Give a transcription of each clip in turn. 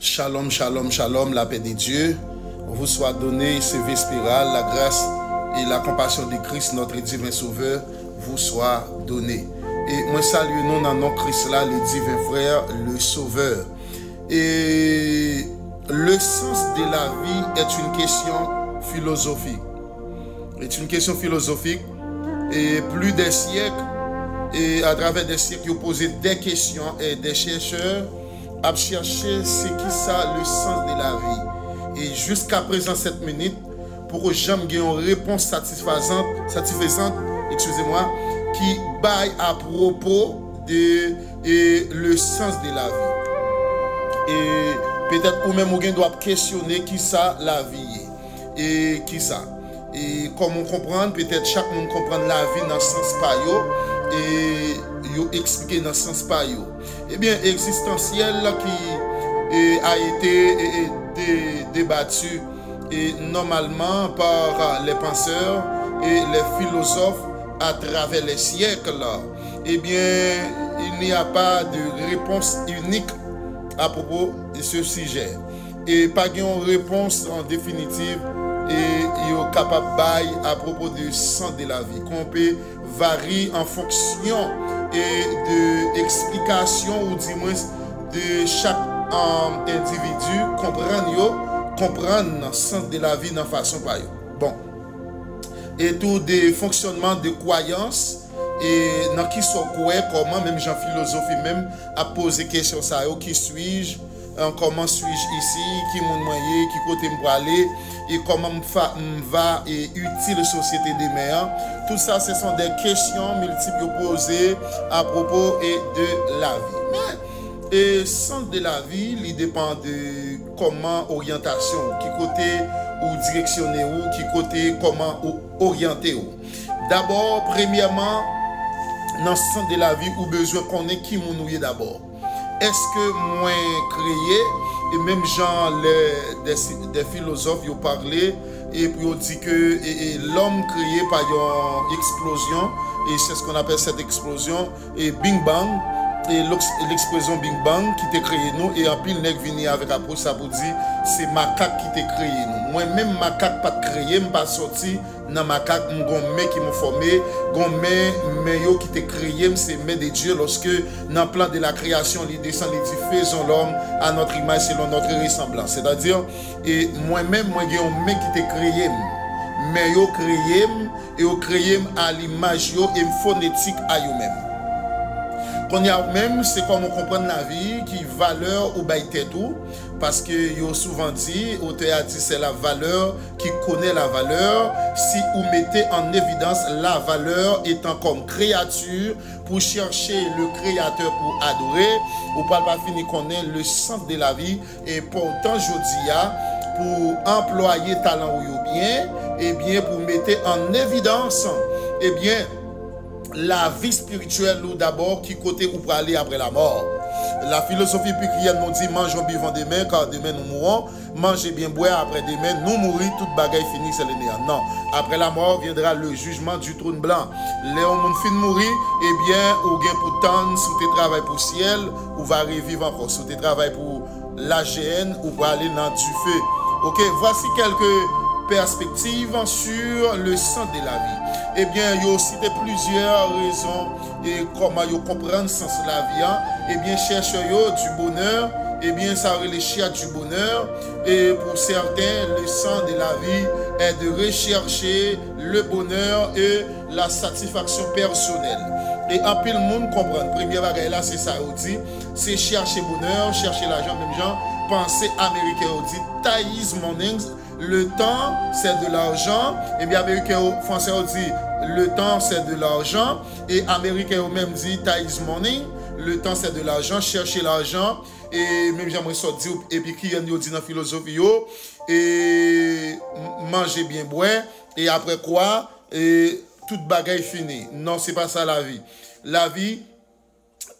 Shalom, shalom, shalom, la paix de Dieu vous soit donnée, ce vespéral, la grâce et la compassion de Christ, notre divin sauveur, vous soit donnée. Et moi salue nous dans notre Christ là, le divin frère, le sauveur. Et le sens de la vie est une question philosophique. C'est une question philosophique. Et plus des siècles, et à travers des siècles, ils ont posé des questions et des chercheurs à chercher ce qui ça le sens de la vie. Et jusqu'à présent, cette minute, pour que j'aime une réponse satisfaisante, excusez-moi, qui baille à propos de le sens de la vie. Et peut-être ou même on doit questionner qui ça la vie est. Et qui ça. Et comme on comprend, peut-être chaque monde comprend la vie dans le sens pas yo, et yo expliquer dans le sens pas yo. Eh bien, existentiel qui a été débattu et normalement par les penseurs et les philosophes à travers les siècles. Eh bien, il n'y a pas de réponse unique à propos de ce sujet. Et pas de réponse en définitive et il est capable de à propos du sens de la vie. Qu'on peut varier en fonction et de explication ou du moins de chaque individu comprendre le sens de la vie dans façon par yo. Bon. Et tout des fonctionnements de croyances et dans qui sont quoi, comment même Jean philosophie même a posé question ça, qui suis-je, comment suis-je ici, qui mon moyen, qui côté me aller et comment me va et utile société des mères. Tout ça, ce sont des questions multiples posées à propos et de la vie. Mais et sens de la vie, il dépend de comment orientation, qui côté ou directionner ou, qui côté comment orienter ou. D'abord, premièrement, dans le sens de la vie, ou besoin qu'on ait qui nous est d'abord. Est-ce que moi créé, et même genre des philosophes ils ont parlé, et puis ils dit que l'homme créé par une explosion, et c'est ce qu'on appelle cette explosion, et Bing Bang, et l'expression Bing Bang qui t'a créé nous, et en pile nèg vini avec approche ça pour dire c'est macaque qui t'a créé nous. Moi-même macaque pas créé, pas sorti dans macaque, mon mec qui m'a formé, gon mais yo qui t'a créé, c'est mais de Dieu lorsque dans le plan de la création, il descend, il dit faisons l'homme à notre image selon notre ressemblance. C'est-à-dire et moi-même moi j'ai un mec qui t'a créé, mais yo créé et yo créé à l'image yo et phonétique à yo même. Qu'on y a même, c'est comme on comprend la vie, qui valeur ou baïté tout, parce que yo souvent dit, auteur a dit c'est la valeur qui connaît la valeur, si vous mettez en évidence la valeur étant comme créature pour chercher le créateur pour adorer, ou pas finir connaître le sens de la vie, et pourtant je dis pour employer talent ou bien, et bien pour mettre en évidence, et bien la vie spirituelle ou d'abord qui côté ou pour aller après la mort. La philosophie épicurienne nous dit mangeons vivant demain car demain nous mourrons, mangez bien boire après demain nous mourir, toute bagaille finie c'est le néant. Non, après la mort viendra le jugement du trône blanc. Les hommes fin mourir, eh bien ou gain pour tendre sous tes travail pour ciel ou va revivre encore sous tes travail pour l'AGN ou va aller dans du feu. OK, voici quelques perspectives sur le sens de la vie. Eh bien, il y a aussi plusieurs raisons et comment ils comprennent le sens de la vie. Hein? Eh bien, chercher du bonheur, eh bien, ça réfléchit à du bonheur. Et pour certains, le sens de la vie est de rechercher le bonheur et la satisfaction personnelle. Et en pile, le monde comprend. Première bagage là, c'est ça, on dit, c'est chercher bonheur, chercher l'argent, même gens, penser américain, on dit, Thaïs Mornings. Le temps, c'est de l'argent. Et bien, américain, français, on dit, le temps, c'est de l'argent. Et américain, on même dit, time is money. Le temps, c'est de l'argent. Chercher l'argent. Et même, j'aimerais sortir, et puis, qui on dit dans la philosophie, et manger bien, boire. Et après quoi, et toute bagaille finie. Non, c'est pas ça la vie. La vie,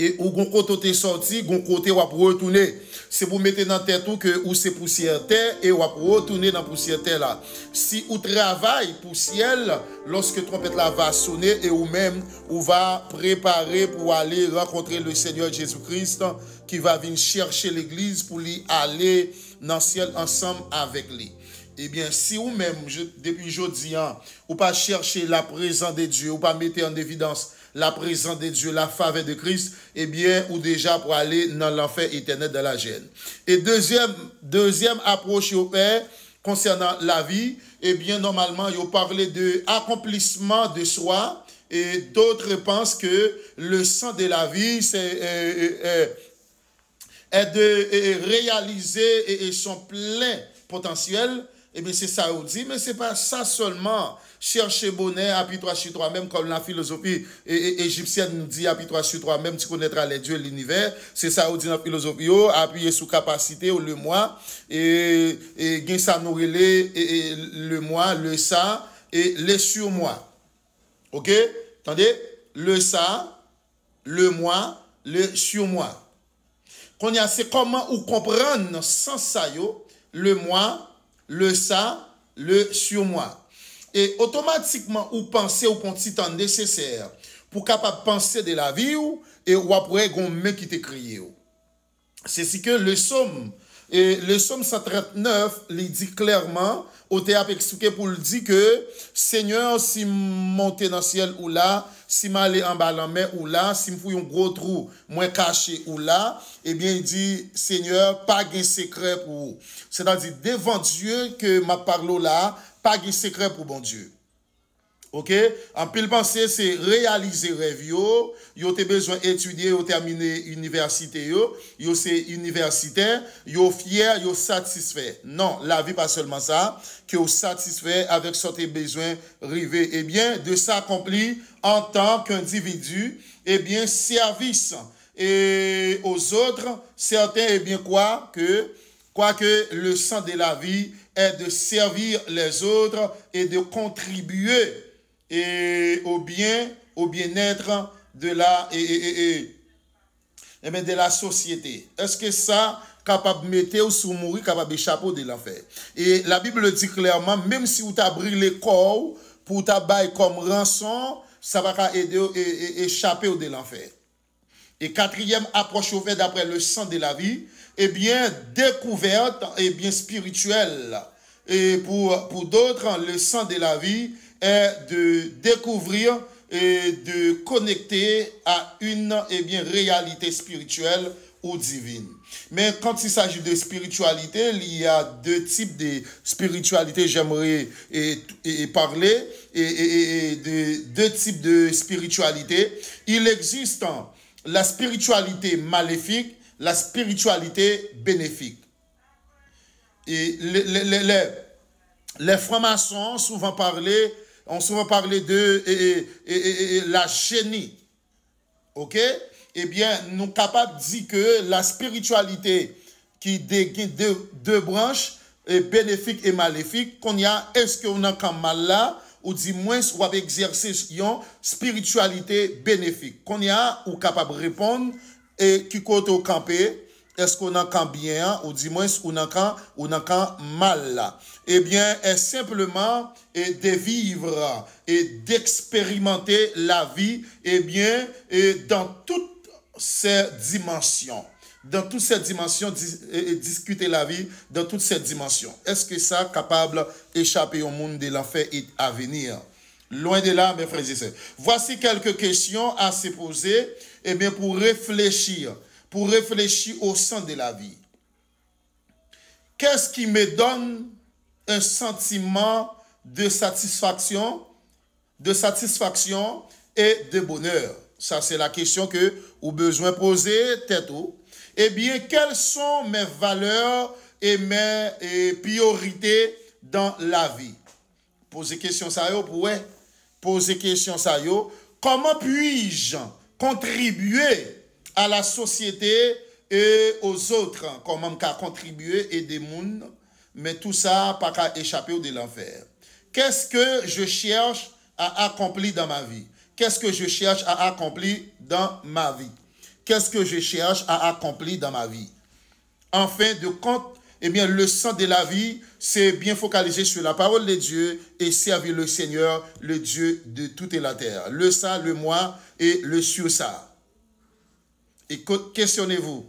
Et ou gon côté t'es sorti, gon côté ou retourner. C'est pour mettre dans tête tout que ou c'est poussière terre et ou retourner dans poussière terre là. Si ou travail poussière lorsque trompette là va sonner et ou même ou va préparer pour aller rencontrer le Seigneur Jésus-Christ qui va venir chercher l'église pour lui aller dans le ciel ensemble avec lui. Eh bien, si ou même, depuis aujourd'hui, ou pas chercher la présence de Dieu, ou pas mettre en évidence la présence de Dieu, la faveur de Christ, eh bien, ou déjà pour aller dans l'enfer éternel de la gêne. Et deuxième approche, concernant la vie, eh bien, normalement, il parlait de accomplissement de soi, et d'autres pensent que le sens de la vie, c'est est de réaliser son plein potentiel. Eh bien, c'est ça on dit, mais c'est pas ça seulement. Chercher bonheur, appuie-toi sur toi-même, comme la philosophie égyptienne nous dit, appuie-toi sur toi-même, tu connaîtras les dieux et l'univers. C'est ça on dit dans la philosophie, appuyer sur capacité ou le moi, et ça nous relève, le moi, le ça, et les sur moi. Ok? Attendez? Le ça, le moi, le sur moi. Qu'on y a, c'est comment ou comprendre sans ça, le moi, le ça, le sur moi. Et automatiquement, ou penser au petit temps nécessaire pour capable penser de la vie et ou après, gon mec qui t'est crié. C'est ce que le psaume, et le psaume 139, il dit clairement, au théâtre expliqué pour le dire que Seigneur, si monter dans le ciel ou là, si m'aller en bas la mer ou là, si me fouille un gros trou, moins caché ou là, eh bien, il dit, Seigneur, pas de secret pour vous. C'est-à-dire, devant Dieu que ma parole là, pas de secret pour bon Dieu. Ok? En pile pensée, c'est réaliser rêve yo. Yo te besoin étudier, yo terminer université yo. Yo c'est universitaire. Yo fier, yo satisfait. Non, la vie pas seulement ça. Que yo satisfait avec ce que besoin river. Eh bien, de s'accomplir en tant qu'individu. Eh bien, service. Et aux autres, certains, eh bien, que le sens de la vie est de servir les autres et de contribuer et au bien-être de de la société. Est-ce que ça capable de mettre ou sous mourir, capable d'échapper de l'enfer? Et la Bible dit clairement, même si vous t'abri le corps pour t'abailler comme rançon, ça va aider et échapper de l'enfer. Et quatrième approche ouverte d'après le sens de la vie, eh bien, découverte et bien spirituelle. Et pour d'autres, le sens de la vie est de découvrir et de connecter à une réalité spirituelle ou divine. Mais quand il s'agit de spiritualité, il y a deux types de spiritualité, j'aimerais parler, et de deux types de spiritualité. Il existe la spiritualité maléfique, la spiritualité bénéfique. Et les francs-maçons ont souvent parlé de la génie. Ok? Eh bien, nous sommes capables de dire que la spiritualité qui dégaine deux branches, bénéfique et maléfique, qu'on y a, est-ce qu'on a comme mal là, ou du moins, ou avec exercer une spiritualité bénéfique. Qu'on y a, ou capable de répondre, et qui côté au campé, est-ce qu'on a quand bien, ou du moins, on a quand mal là. Eh bien, est simplement de vivre et d'expérimenter la vie, eh bien, dans toutes ces dimensions. Dans toutes ces dimensions, discuter la vie dans toutes ces dimensions. Est-ce que ça est capable d'échapper au monde de l'enfer à venir? Loin de là, mes frères et sœurs. Voici quelques questions à se poser, eh bien, pour réfléchir au sens de la vie. Qu'est-ce qui me donne un sentiment de satisfaction et de bonheur? Ça, c'est la question que vous avez besoin de poser, tête haut. Eh bien, quelles sont mes valeurs et mes priorités dans la vie? Posez question ça, posez question ça, comment puis-je contribuer à la société et aux autres? Comment contribuer et des mondes? Mais tout ça, pas qu'à échapper de l'enfer. Qu'est-ce que je cherche à accomplir dans ma vie? Qu'est-ce que je cherche à accomplir dans ma vie? qu'est-ce que je cherche à accomplir dans ma vie. En fin de compte, eh bien, le sens de la vie, c'est bien focaliser sur la parole de Dieu et servir le Seigneur, le Dieu de toute la terre. Le ça, le moi et le sur ça. Et questionnez-vous.